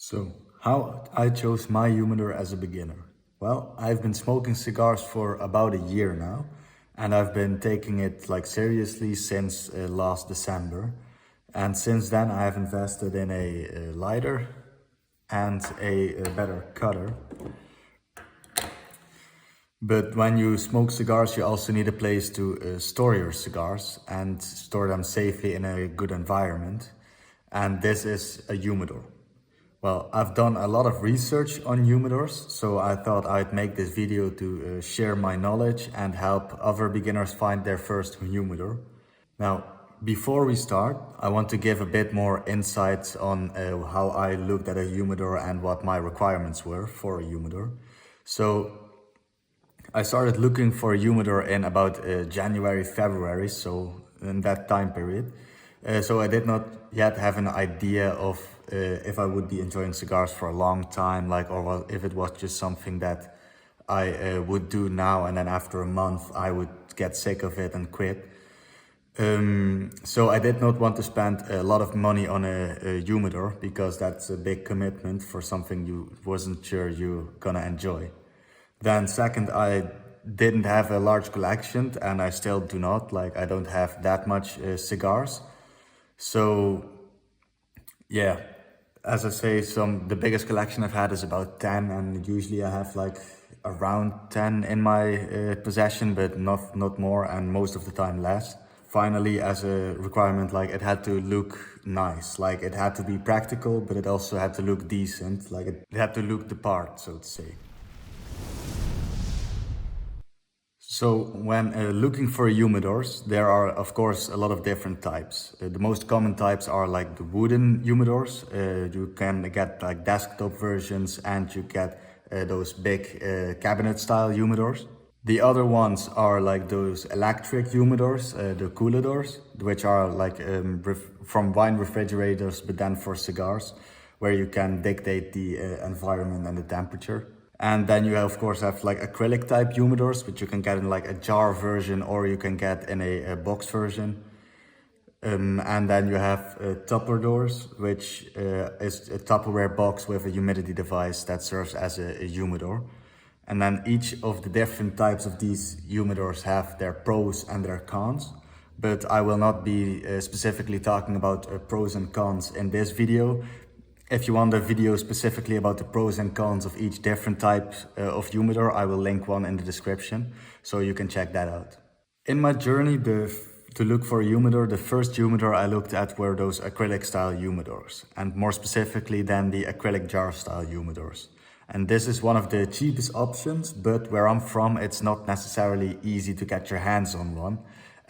So, how I chose my humidor as a beginner? Well, I've been smoking cigars for about a year now, and I've been taking it seriously since last December. And since then, I have invested in a lighter and a better cutter. But when you smoke cigars, you also need a place to store your cigars and store them safely in a good environment. And this is a humidor. Well, I've done a lot of research on humidors, so I thought I'd make this video to share my knowledge and help other beginners find their first humidor. Now, before we start, I want to give a bit more insights on how I looked at a humidor and what my requirements were for a humidor. So I started looking for a humidor in about January, February, so in that time period. So I did not yet have an idea of if I would be enjoying cigars for a long time, if it was just something that I would do now and then after a month I would get sick of it and quit. So I did not want to spend a lot of money on a humidor because that's a big commitment for something you wasn't sure you're gonna enjoy. Then second, I didn't have a large collection and I still do not, I don't have that much cigars. So yeah, as I say, the biggest collection I've had is about 10, and usually I have around 10 in my possession, but not more, and most of the time less. Finally, as a requirement, it had to look nice, it had to be practical, but it also had to look decent, it had to look the part, so to say. So when looking for humidors, there are of course a lot of different types. The most common types are the wooden humidors. You can get desktop versions, and you get those big cabinet style humidors. The other ones are those electric humidors, the cooladors, which are from wine refrigerators, but then for cigars, where you can dictate the environment and the temperature. And then you of course have acrylic type humidors, which you can get in a jar version, or you can get in a box version. And then you have Tupperdoors, which is a Tupperware box with a humidity device that serves as a humidor. And then each of the different types of these humidors have their pros and their cons. But I will not be specifically talking about pros and cons in this video. If you want a video specifically about the pros and cons of each different type of humidor, I will link one in the description, so you can check that out. In my journey to look for a humidor, the first humidor I looked at were those acrylic style humidors, and more specifically then the acrylic jar style humidors. And this is one of the cheapest options, but where I'm from, it's not necessarily easy to get your hands on one,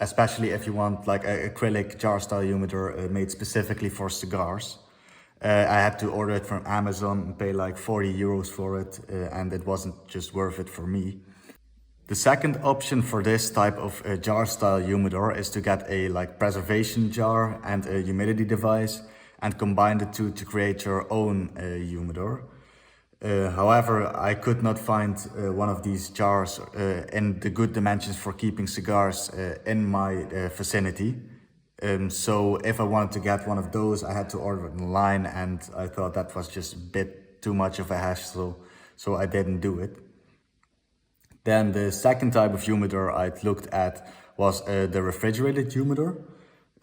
especially if you want an acrylic jar style humidor made specifically for cigars. I had to order it from Amazon and pay 40 euros for it, and it wasn't just worth it for me. The second option for this type of jar style humidor is to get a preservation jar and a humidity device and combine the two to create your own humidor. However, I could not find one of these jars in the good dimensions for keeping cigars in my vicinity. So if I wanted to get one of those, I had to order it online, and I thought that was just a bit too much of a hassle, so I didn't do it. Then the second type of humidor I looked at was the refrigerated humidor.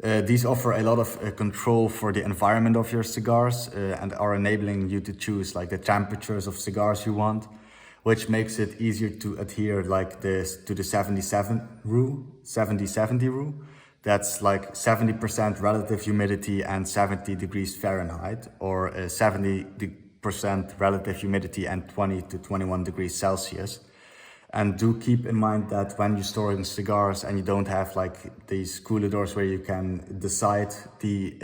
These offer a lot of control for the environment of your cigars and are enabling you to choose the temperatures of cigars you want, which makes it easier to adhere to the 70-70 rule. That's 70% relative humidity and 70 degrees Fahrenheit, or 70% relative humidity and 20 to 21 degrees Celsius. And do keep in mind that when you're storing cigars and you don't have these cooladors where you can decide the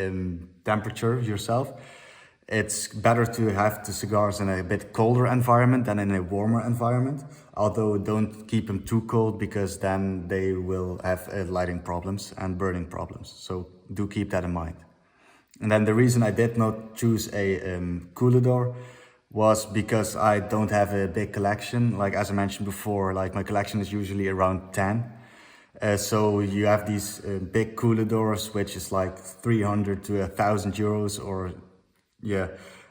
temperature yourself, it's better to have the cigars in a bit colder environment than in a warmer environment. Although don't keep them too cold, because then they will have lighting problems and burning problems. So do keep that in mind. And then the reason I did not choose a coolador was because I don't have a big collection. As I mentioned before, my collection is usually around 10. So you have these big cooladors, which is 300 to 1,000 euros, or yeah.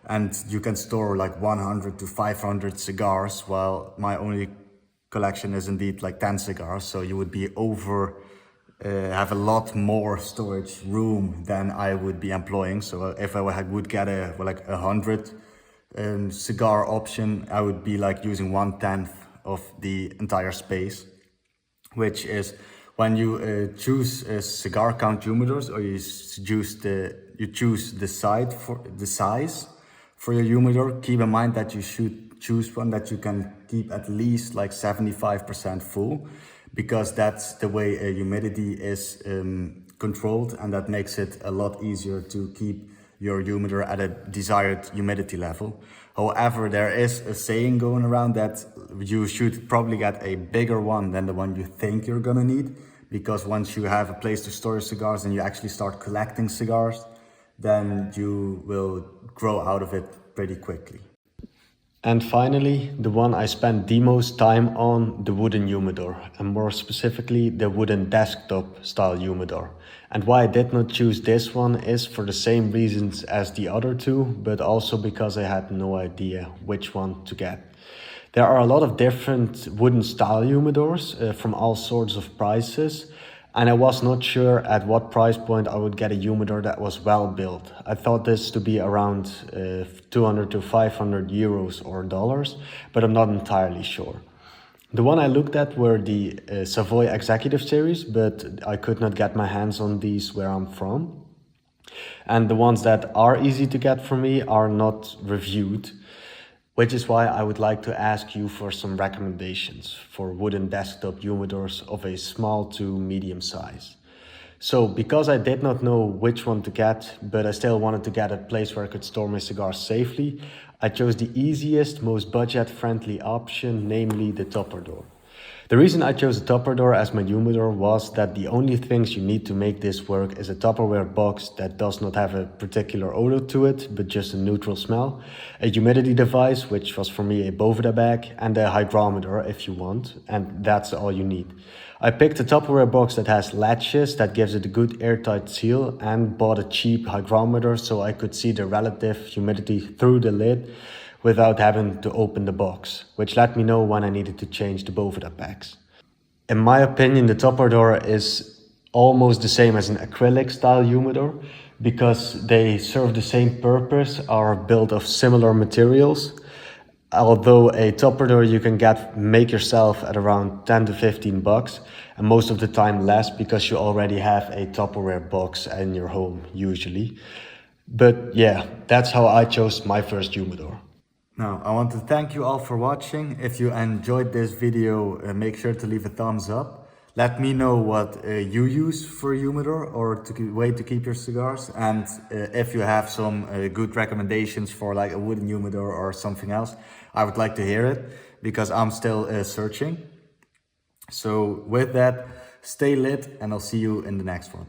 and you can store like 100 to 500 cigars, while my only collection is indeed like 10 cigars. So you would be have a lot more storage room than I would be employing. So if I would get like 100 cigar option, I would be like using 1/10 of the entire space, which is when you choose cigar count humidors, or you choose the size for your humidor. Keep in mind that you should choose one that you can keep at least like 75% full, because that's the way humidity is controlled, and that makes it a lot easier to keep your humidor at a desired humidity level. However, there is a saying going around that you should probably get a bigger one than the one you think you're gonna need, because once you have a place to store your cigars and you actually start collecting cigars, then you will grow out of it pretty quickly. And finally, the one I spent the most time on, the wooden humidor, and more specifically the wooden desktop style humidor. And why I did not choose this one is for the same reasons as the other two, but also because I had no idea which one to get. There are a lot of different wooden style humidors from all sorts of prices, and I was not sure at what price point I would get a humidor that was well built. I thought this to be around 200 to 500 euros or dollars, but I'm not entirely sure. The one I looked at were the Savoy Executive Series, but I could not get my hands on these where I'm from. And the ones that are easy to get for me are not reviewed, which is why I would like to ask you for some recommendations for wooden desktop humidors of a small to medium size. So because I did not know which one to get, but I still wanted to get a place where I could store my cigars safely, I chose the easiest, most budget-friendly option, namely the topper door. The reason I chose a topper door as my humidor was that the only things you need to make this work is a Tupperware box that does not have a particular odor to it, but just a neutral smell, a humidity device, which was for me a Boveda bag, and a hygrometer if you want, and that's all you need. I picked a Tupperware box that has latches that gives it a good airtight seal, and bought a cheap hygrometer so I could see the relative humidity through the lid without having to open the box, which let me know when I needed to change the Boveda bags. In my opinion, the topper door is almost the same as an acrylic style humidor because they serve the same purpose, are built of similar materials. Although a topper door you can make yourself at around 10 to 15 bucks, and most of the time less because you already have a Tupperware box in your home usually. But yeah, that's how I chose my first humidor. Now, I want to thank you all for watching. If you enjoyed this video, make sure to leave a thumbs up. Let me know what you use for a humidor or way to keep your cigars. And if you have some good recommendations for like a wooden humidor or something else, I would like to hear it because I'm still searching. So with that, stay lit and I'll see you in the next one.